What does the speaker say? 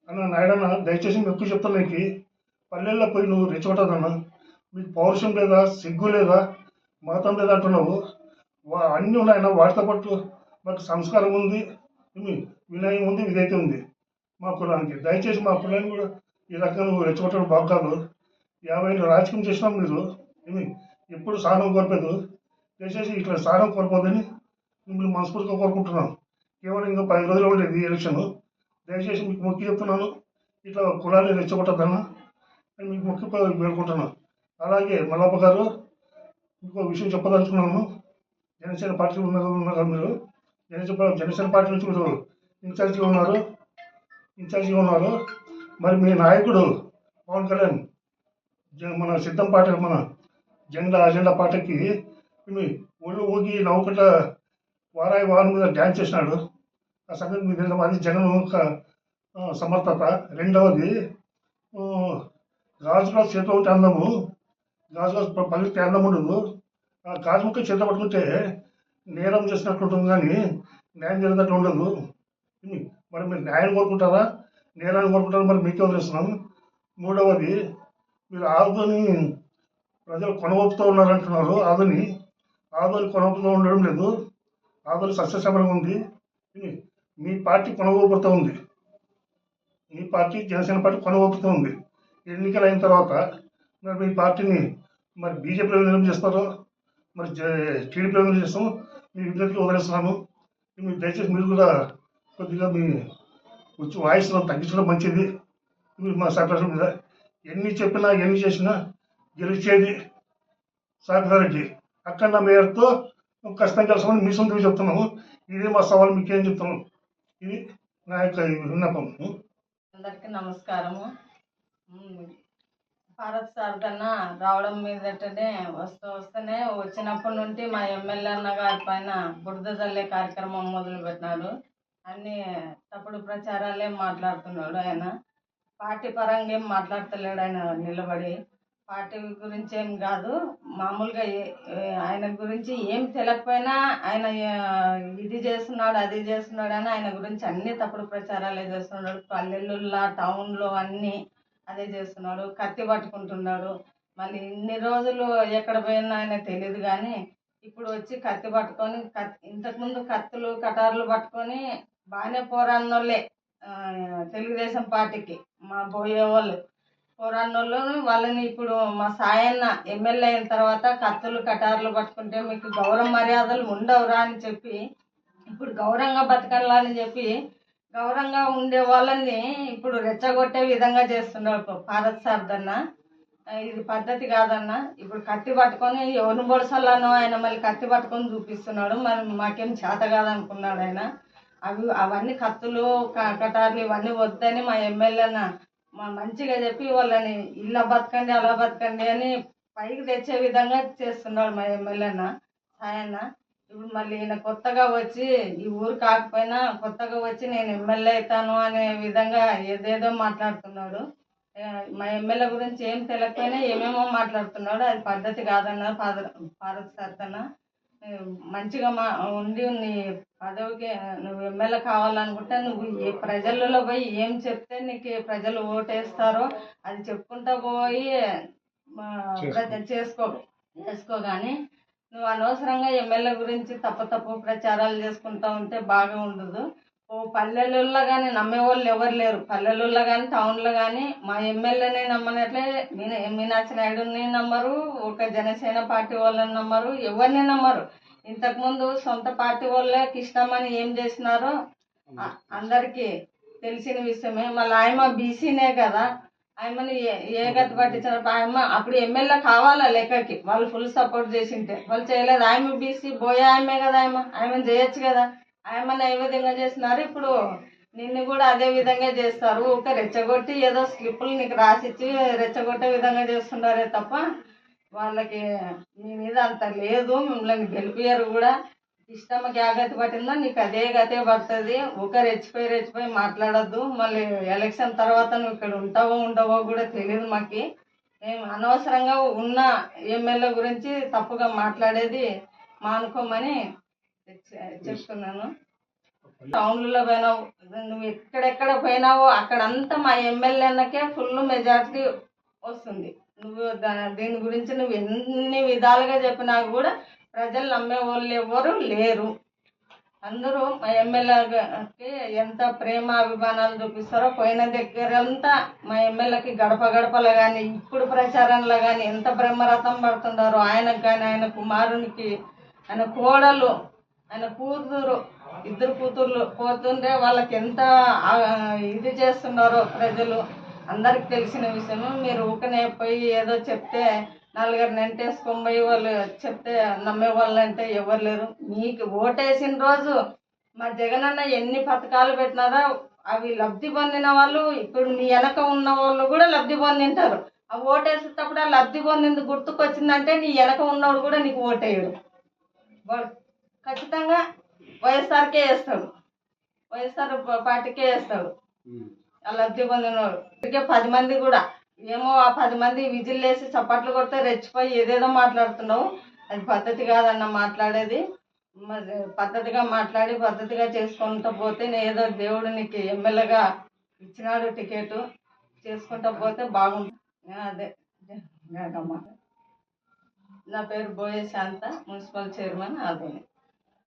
అన్న నాయుడన్న దయచేసి మీకు ఎక్కువ చెప్తాను. నీకు పల్లెల్లో పోయి నువ్వు రెచ్చగొట్టదన్న. మీకు పౌరుషం లేదా, సిగ్గు లేదా, మతం లేదా అంటున్నావు. అన్నీ ఉన్నాయన్న. వాటితో పాటు మాకు సంస్కారం ఉంది, వినయం ఉంది, విధేయత ఉంది మా కులానికి. దయచేసి మా కులాన్ని కూడా ఈ రకంగా నువ్వు రెచ్చగొట్టడం బాగు కాదు. 50 ఏళ్ళు రాజకీయం చేసినాం. మీరు ఏమి ఎప్పుడు సహనం కోల్పోదు. దయచేసి ఇట్లా సహనం కోల్పోదని మిమ్మల్ని మనస్ఫూర్తిగా కోరుకుంటున్నాను. కేవలం ఇంకా 10 రోజులు ఉండేది ఎలక్షన్. దయచేసి మీకు మొక్కి చెప్తున్నాను, ఇట్లా కులాన్ని రెచ్చగొట్టద్దన్నా అని మీకు మొక్కి వేడుకుంటున్నాను. అలాగే మల్లప్ప గారు, ఇంకో విషయం చెప్పదలుచుకున్నాను. జనసేన పార్టీ ఉన్నారు మీరు. జనసేన పార్టీ నుంచి మీరు ఇన్ఛార్జిగా ఉన్నారు. మరి మీ నాయకుడు పవన్ కళ్యాణ్ మన సిద్ధం పాట, మన అజెండా పాటకి ఒళ్ళు ఊగి నవ్వుకుంటా వారాయి వాహనం మీద డ్యాన్స్ చేసినాడు. ఆ సంగతి మీకు తెలుసు. అది జగన్ సమర్థత. రెండవది, గాజులో చేతిలో ఉంటే అందము, గాజులో పగిలితే అందం ఉండదు. ఆ గాజు ముక్క చేతిలో పట్టుకుంటే నేరం చేసినట్టు ఉంటుంది, కానీ న్యాయం జరిగినట్లు ఉండదు. మరి మీరు న్యాయం కోరుకుంటారా, నేరాన్ని కోరుకుంటారా? మరి మీకే వదిలేస్తున్నాను. మూడవది, మీరు ఆదుని ప్రజలు కొనవప్పుతూ ఉన్నారంటున్నారు. ఆదుని కొనవప్పుతూ ఉండడం లేదు. ఆదుని సస్యశ్యామలంగా ఉంది. మీ పార్టీ కొనవప్పుతూ ఉంది. మీ పార్టీ జనసేన పార్టీ కొనవప్పుతూ ఉంది. ఎన్నికలు అయిన తర్వాత మరి మీ పార్టీని మరి బీజేపీలో విలీనం చేస్తారో, మరి టీడీపీలో విలీనం చేస్తాము. మీ విజ్ఞతకి వదిలేస్తున్నాను. దయచేసి మీరు కూడా కొద్దిగా మీ వాయిస్ తగ్గించడం మంచిది. మా సాయిప్రసాద్ మీద ఎన్ని చెప్పినా ఎన్ని చేసినా గెలిచేది సాయిప్రసాద్ అక్కడ మేయర్తో ఖచ్చితంగా గెలుస్తామని మీ సొంతగా చెప్తున్నాము. ఇది మా సవాల్. మీకేం చెప్తున్నాం? ఇది నా యొక్క విన్నపం. అందరికీ నమస్కారము. భారత్ సారథన్న రావడం మీదటనే వస్తూనే వచ్చినప్పటి నుండి మా ఎమ్మెల్యే అన్న గారి పైన బురద జల్లే కార్యక్రమం మొదలు పెట్టినాడు. అన్ని తప్పుడు ప్రచారాలే మాట్లాడుతున్నాడు. ఆయన పార్టీ పరంగా ఏం మాట్లాడతలేడు. ఆయన నిలబడి పార్టీ గురించి ఏం కాదు, మామూలుగా ఆయన గురించి ఏం తెలియకపోయినా ఆయన ఇది చేస్తున్నాడు, అది చేస్తున్నాడు అని ఆయన గురించి అన్ని తప్పుడు ప్రచారాలే చేస్తున్నాడు. పల్లెల్లో, టౌన్లో అన్నీ అదే చేస్తున్నాడు. కత్తి పట్టుకుంటున్నాడు. మళ్ళీ ఇన్ని రోజులు ఎక్కడ పోయినా ఆయన తెలియదు, కానీ ఇప్పుడు వచ్చి కత్తి పట్టుకొని ఇంతకుముందు కత్తులు కటార్లు పట్టుకొని బాగానే పోరాడినోళ్ళే తెలుగుదేశం పార్టీకి మా పోయే వాళ్ళు పోరాడినోళ్ళు. వాళ్ళని ఇప్పుడు మా సాయన్న ఎమ్మెల్యే అయిన తర్వాత కత్తులు కటార్లు పట్టుకుంటే మీకు గౌరవ మర్యాదలు ఉండవురా అని చెప్పి, ఇప్పుడు గౌరవంగా బతకాలని చెప్పి గౌరవంగా ఉండే వాళ్ళని ఇప్పుడు రెచ్చగొట్టే విధంగా చేస్తున్నాడు భారత్ సారథన్న. ఇది పద్ధతి కాదన్న. ఇప్పుడు కత్తి పట్టుకొని ఎవరిని పొడసాలనో ఆయన మళ్ళీ కత్తి పట్టుకొని చూపిస్తున్నాడు. మరి మాకేం చేత కాదనుకున్నాడు ఆయన. అవన్నీ కత్తులు కటార్లు ఇవన్నీ వద్దని మా ఎమ్మెల్యేన మంచిగా చెప్పి వాళ్ళని ఇలా బతకండి అలా బతకండి అని పైకి తెచ్చే విధంగా చేస్తున్నాడు మా ఎమ్మెల్యేన సాయన్న. ఇప్పుడు మళ్ళీ ఈయన కొత్తగా వచ్చి ఈ ఊరు కాకపోయినా కొత్తగా వచ్చి నేను ఎమ్మెల్యే అవుతాను అనే విధంగా ఏదేదో మాట్లాడుతున్నాడు. మా ఎమ్మెల్యే గురించి ఏం తెలియకపోయినా ఏమేమో మాట్లాడుతున్నాడు. అది పద్ధతి కాదన్న భారత్ సారథన్న. మంచిగా ఉండి నీ పదవికి నువ్వు ఎమ్మెల్యే కావాలనుకుంటే నువ్వు ఏ ప్రజలలో పోయి ఏం చెప్తే నీకు ప్రజలు ఓటేస్తారో అది చెప్పుకుంటా పోయి చేసుకో కానీ నువ్వు అనవసరంగా ఎమ్మెల్యే గురించి తప్పు ప్రచారాలు చేసుకుంటా ఉంటే బాగా ఉండదు. పల్లెలలో కానీ నమ్మేవాళ్ళు ఎవరు లేరు. పల్లెలలో కానీ టౌన్లో కానీ మా ఎమ్మెల్యేని నమ్మనట్లే మీనాక్షి నాయుడుని నమ్మరు, ఒక జనసేన పార్టీ వాళ్ళని నమ్మరు, ఎవరిని నమ్మరు. ఇంతకుముందు సొంత పార్టీ వాళ్ళే కృష్ణమ్మని ఏం చేసినారో అందరికీ తెలిసిన విషయమే. మళ్ళీ ఆయమ్మ బీసీనే కదా, ఆయమ్మని ఏ గతి పట్టించారు. ఆయమ్మ అప్పుడు ఎమ్మెల్యే కావాలా లెక్కకి, వాళ్ళు ఫుల్ సపోర్ట్ చేసింటే వాళ్ళు చేయలేదు. ఆయమ్మ బీసీ బోయే ఆయమే కదా, ఆయమ్మని చేయొచ్చు కదా. ఆయమ్మని ఏ విధంగా చేసినారు, ఇప్పుడు నిన్ను కూడా అదే విధంగా చేస్తారు. ఒక రెచ్చగొట్టి ఏదో స్లిప్పులు నీకు రాసిచ్చి రెచ్చగొట్టే విధంగా చేస్తున్నారే తప్ప వాళ్ళకి మీ మీద అంత లేదు. మిమ్మల్ని గెలిపియారు కూడా. ఇష్టమ్మకి ఆ గతి పట్టిందో నీకు అదే గతే పడుతుంది. రెచ్చిపోయి మాట్లాడద్దు. మళ్ళీ ఎలక్షన్ తర్వాత నువ్వు ఇక్కడ ఉంటావో ఉండవో కూడా తెలియదు మాకు. మేము అనవసరంగా ఉన్న ఎమ్మెల్యే గురించి తప్పుగా మాట్లాడేది మానుకోమని చెప్తున్నాను. టౌన్లలో పోయినావు, నువ్వు ఎక్కడెక్కడ పోయినావో అక్కడంతా మా ఎమ్మెల్యేలకే ఫుల్ మెజారిటీ వస్తుంది. నువ్వు దీని గురించి నువ్వు ఎన్ని విధాలుగా చెప్పినా కూడా ప్రజలు నమ్మే వాళ్ళు ఎవరు లేరు. అందరూ మా ఎమ్మెల్యేకి ఎంత ప్రేమ అభిమానాలు చూపిస్తారో పోయిన దగ్గరంతా మా ఎమ్మెల్యేకి గడప గడపలో కానీ ఇప్పుడు ప్రచారంలో కానీ ఎంత బ్రహ్మరథం పడుతున్నారో ఆయనకు కానీ, ఆయన కుమారునికి, ఆయన కోడలు, ఆయన కూతురు, ఇద్దరు కూతుర్లు పోతుంటే వాళ్ళకి ఎంత ఇది చేస్తున్నారో ప్రజలు అందరికి తెలిసిన విషయము. మీరు ఊకనే పోయి ఏదో చెప్తే నలుగురు నెంటేసుకొని పోయి వాళ్ళు చెప్తే నమ్మే వాళ్ళు అంటే ఎవరు లేరు. మీకు ఓటేసిన రోజు మా జగనన్న ఎన్ని పథకాలు పెట్టినారో అవి లబ్ధి పొందిన వాళ్ళు ఇప్పుడు మీ వెనక ఉన్న వాళ్ళు కూడా లబ్ధి పొందింటారు. ఆ ఓటేసేటప్పుడు ఆ లబ్ధి పొందింది గుర్తుకొచ్చిందంటే నీ వెనక ఉన్నవాడు కూడా నీకు ఓటేయడు. వాడు ఖచ్చితంగా వైఎస్ఆర్కే వేస్తాడు, వైఎస్ఆర్ పార్టీకే వేస్తాడు. ఆ లబ్ధి పొందినవాడు ఇప్పటికే 10 మంది కూడా ఏమో ఆ 10 మంది విజిల్ వేసి చప్పట్లు కొడితే రెచ్చిపోయి ఏదేదో మాట్లాడుతున్నావు. అది పద్ధతి కాదన్న మాట్లాడేది. పద్ధతిగా మాట్లాడి పద్ధతిగా చేసుకుంటూ పోతే ఏదో దేవుడు నీకు ఎమ్మెల్యేగా ఇచ్చినాడు టికెట్, చేసుకుంటూ పోతే బాగుంటుంది. అదే నా పేరు బోయే శాంత, మున్సిపల్ చైర్మన్ ఆదోని.